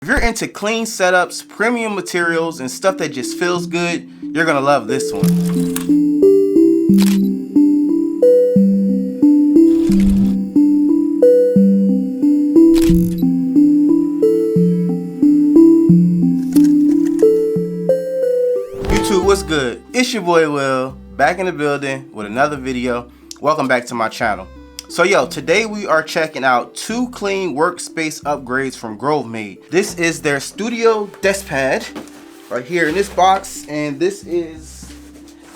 If you're into clean setups, premium materials, and stuff that just feels good, you're gonna love this one. YouTube, what's good? It's your boy Will, back in the building with another video. Welcome back to my channel. So today we are checking out 2 clean workspace upgrades from Grovemade. This is their studio desk pad right here in this box, and this is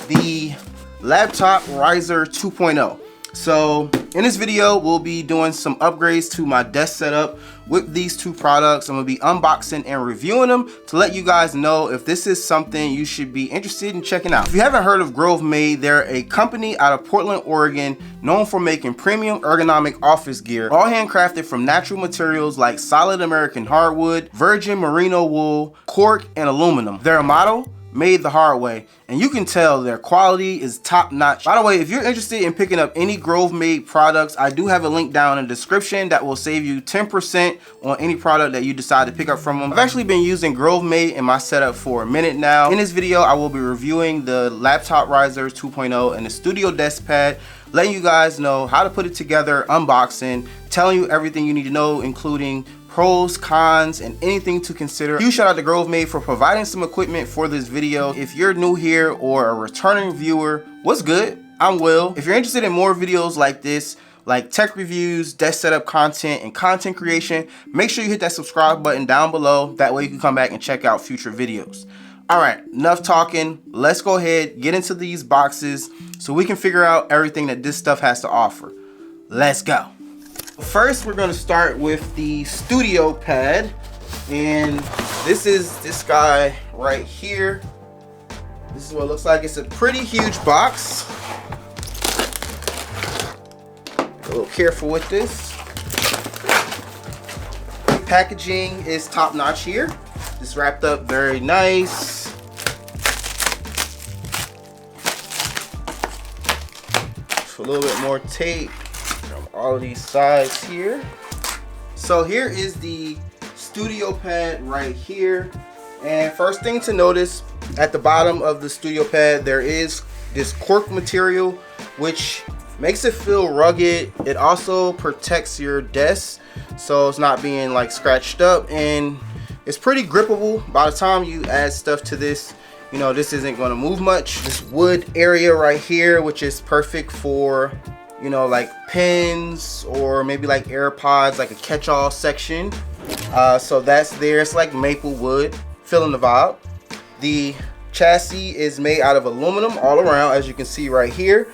the laptop riser 2.0. So in this video we'll be doing some upgrades to my desk setup with these 2 products. I'm gonna be unboxing and reviewing them to let you guys know if this is something you should be interested in checking out. If you haven't heard of Grovemade, they're a company out of Portland, Oregon, known for making premium ergonomic office gear, all handcrafted from natural materials like solid American hardwood, virgin merino wool, cork, and aluminum. They're a model made the hard way, and you can tell their quality is top notch. By the way, if you're interested in picking up any Grovemade products, I do have a link down in the description that will save you 10% on any product that you decide to pick up from them. I've actually been using Grovemade in my setup for a minute now. In this video, I will be reviewing the laptop riser 2.0 and the studio desk pad, letting you guys know how to put it together, unboxing, telling you everything you need to know, including pros, cons, and anything to consider. Huge shout out to Grovemade for providing some equipment for this video. If you're new here or a returning viewer, what's good? I'm Will. If you're interested in more videos like this, like tech reviews, desk setup content, and content creation, make sure you hit that subscribe button down below. That way you can come back and check out future videos. All right, enough talking. Let's go ahead, get into these boxes so we can figure out everything that this stuff has to offer. Let's go. First, we're going to start with the studio pad, and this is this guy right here. This is what it looks like. It's a pretty huge box. A little careful with this. Packaging is top notch here. It's wrapped up very nice. A little bit more tape from all of these sides here. So here is the studio pad right here, and first thing to notice, at the bottom of the studio pad there is this cork material which makes it feel rugged. It also protects your desk so it's not being like scratched up, and it's pretty grippable. By the time you add stuff to this, you know, this isn't going to move much. This wood area right here, which is perfect for, you know, like pens or maybe like AirPods, like a catch-all section. So that's there. It's like maple wood, feeling the vibe. The chassis is made out of aluminum all around, as you can see right here.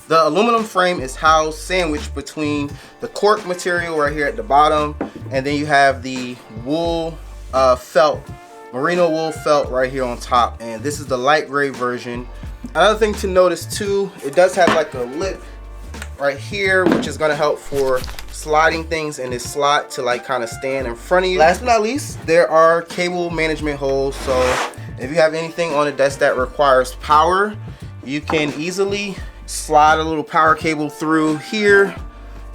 The aluminum frame is housed sandwiched between the cork material right here at the bottom, and then you have the wool felt, merino wool felt right here on top, and this is the light gray version. Another thing to notice too, it does have like a lip right here, which is going to help for sliding things in this slot to like kind of stand in front of you. Last but not least, there are cable management holes, so if you have anything on a desk that requires power, you can easily slide a little power cable through here.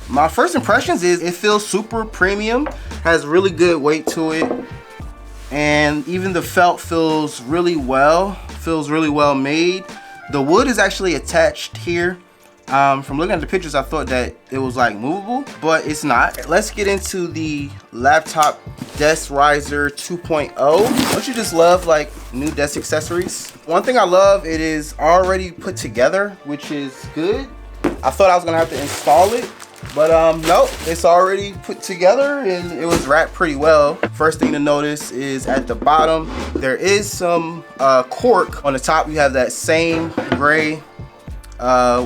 My first impressions is it feels super premium, has really good weight to it, and even the felt feels really well made. The wood is actually attached here. From looking at the pictures, I thought that it was like movable, but it's not. Let's get into the laptop desk riser 2.0. Don't you just love like new desk accessories? One thing I love, it is already put together, which is good. I thought I was gonna have to install it, but nope, it's already put together and it was wrapped pretty well. First thing to notice is at the bottom there is some cork. On the top you have that same gray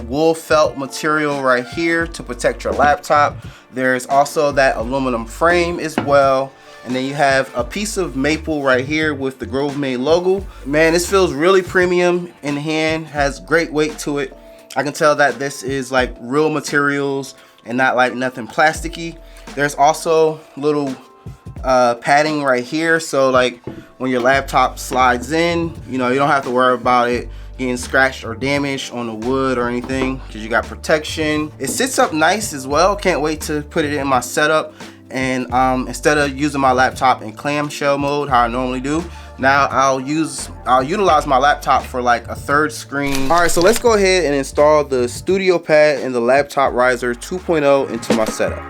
wool felt material right here to protect your laptop. There's also that aluminum frame as well, and then you have a piece of maple right here with the Grovemade logo. Man, this feels really premium in the hand, has great weight to it. I can tell that this is like real materials and not like nothing plasticky. There's also little padding right here, so like when your laptop slides in, you know, you don't have to worry about it getting scratched or damaged on the wood or anything, because you got protection. It sits up nice as well. Can't wait to put it in my setup. and instead of using my laptop in clamshell mode how I normally do, now I'll utilize my laptop for like a third screen. All right, so let's go ahead and install the Studio Pad and the Laptop Riser 2.0 into my setup.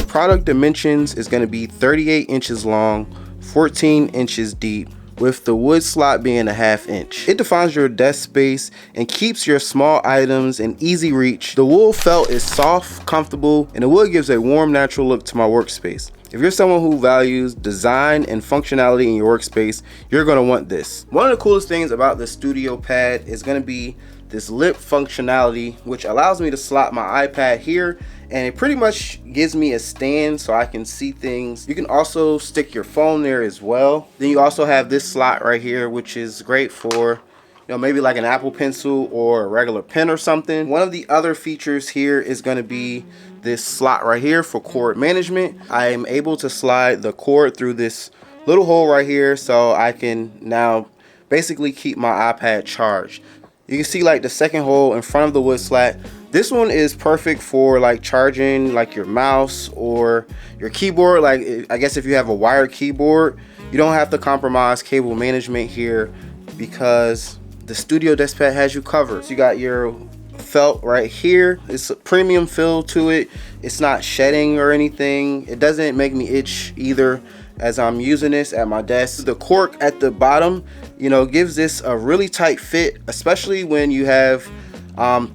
Product dimensions is going to be 38 inches long, 14 inches deep, with the wood slot being a 1/2 inch. It defines your desk space and keeps your small items in easy reach. The wool felt is soft, comfortable, and the wood gives a warm, natural look to my workspace. If you're someone who values design and functionality in your workspace, you're going to want this. One of the coolest things about the Studio Pad is going to be this lip functionality, which allows me to slot my iPad here, and it pretty much gives me a stand so I can see things. You can also stick your phone there as well. Then you also have this slot right here, which is great for, you know, maybe like an Apple Pencil or a regular pen or something. One of the other features here is going to be this slot right here for cord management. I am able to slide the cord through this little hole right here, so I can now basically keep my iPad charged. You can see like the second hole in front of the wood slat. This one is perfect for like charging like your mouse or your keyboard. Like, I guess if you have a wired keyboard, you don't have to compromise cable management here because the Studio Desk Pad has you covered. So you got your felt right here. It's a premium feel to it. It's not shedding or anything. It doesn't make me itch either as I'm using this at my desk. The cork at the bottom, you know, gives this a really tight fit, especially when you have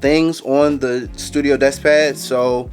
things on the Studio Desk Pad. So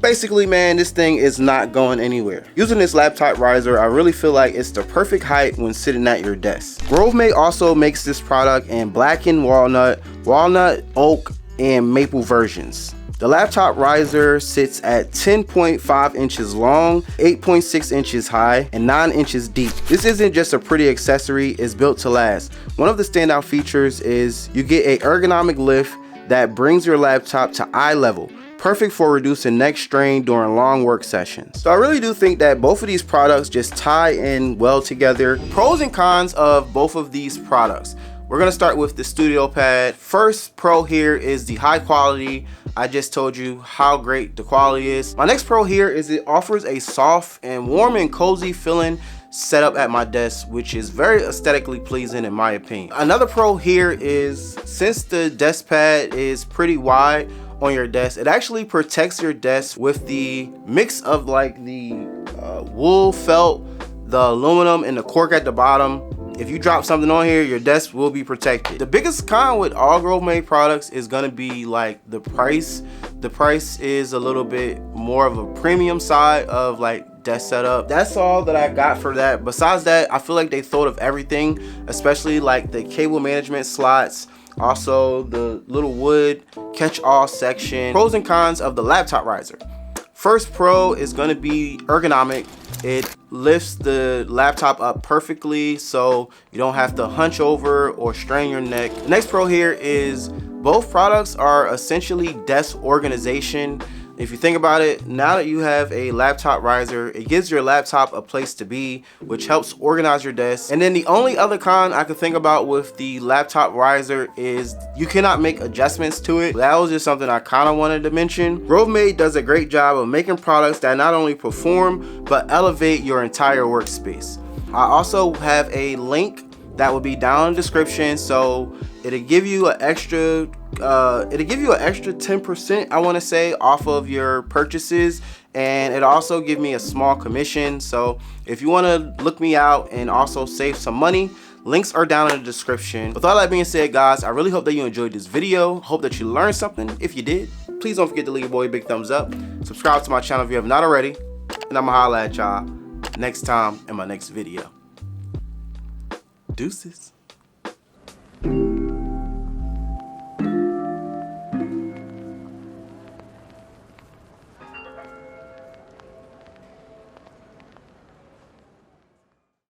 basically, man, this thing is not going anywhere. Using this laptop riser, I really feel like it's the perfect height when sitting at your desk. Grovemade also makes this product in blackened walnut, oak, and maple versions. The laptop riser sits at 10.5 inches long, 8.6 inches high, and 9 inches deep. This isn't just a pretty accessory, it's built to last. One of the standout features is you get an ergonomic lift that brings your laptop to eye level, perfect for reducing neck strain during long work sessions. So I really do think that both of these products just tie in well together. Pros and cons of both of these products. We're gonna start with the Studio Pad. First pro here is the high quality. I just told you how great the quality is. My next pro here is it offers a soft and warm and cozy feeling setup at my desk, which is very aesthetically pleasing in my opinion. Another pro here is since the desk pad is pretty wide on your desk, it actually protects your desk with the mix of like the wool felt, the aluminum, and the cork at the bottom. If you drop something on here, your desk will be protected. The biggest con with all Grovemade products is gonna be like the price. The price is a little bit more of a premium side of like desk setup. That's all that I got for that. Besides that, I feel like they thought of everything, especially like the cable management slots, also the little wood catch-all section. Pros and cons of the laptop riser. First pro is gonna be ergonomic. It lifts the laptop up perfectly so you don't have to hunch over or strain your neck. The next pro here is both products are essentially desk organization. If you think about it, now that you have a laptop riser, it gives your laptop a place to be, which helps organize your desk. And then the only other con I could think about with the laptop riser is you cannot make adjustments to it. That was just something I kind of wanted to mention. Grovemade does a great job of making products that not only perform, but elevate your entire workspace. I also have a link that will be down in the description, so it'll give you an extra 10%, I want to say, off of your purchases, and it'll also give me a small commission. So if you want to look me out and also save some money, links are down in the description. With all that being said, guys, I really hope that you enjoyed this video. Hope that you learned something. If you did, please don't forget to leave your boy a big thumbs up. Subscribe to my channel if you have not already, and I'ma holla at y'all next time in my next video. Deuces.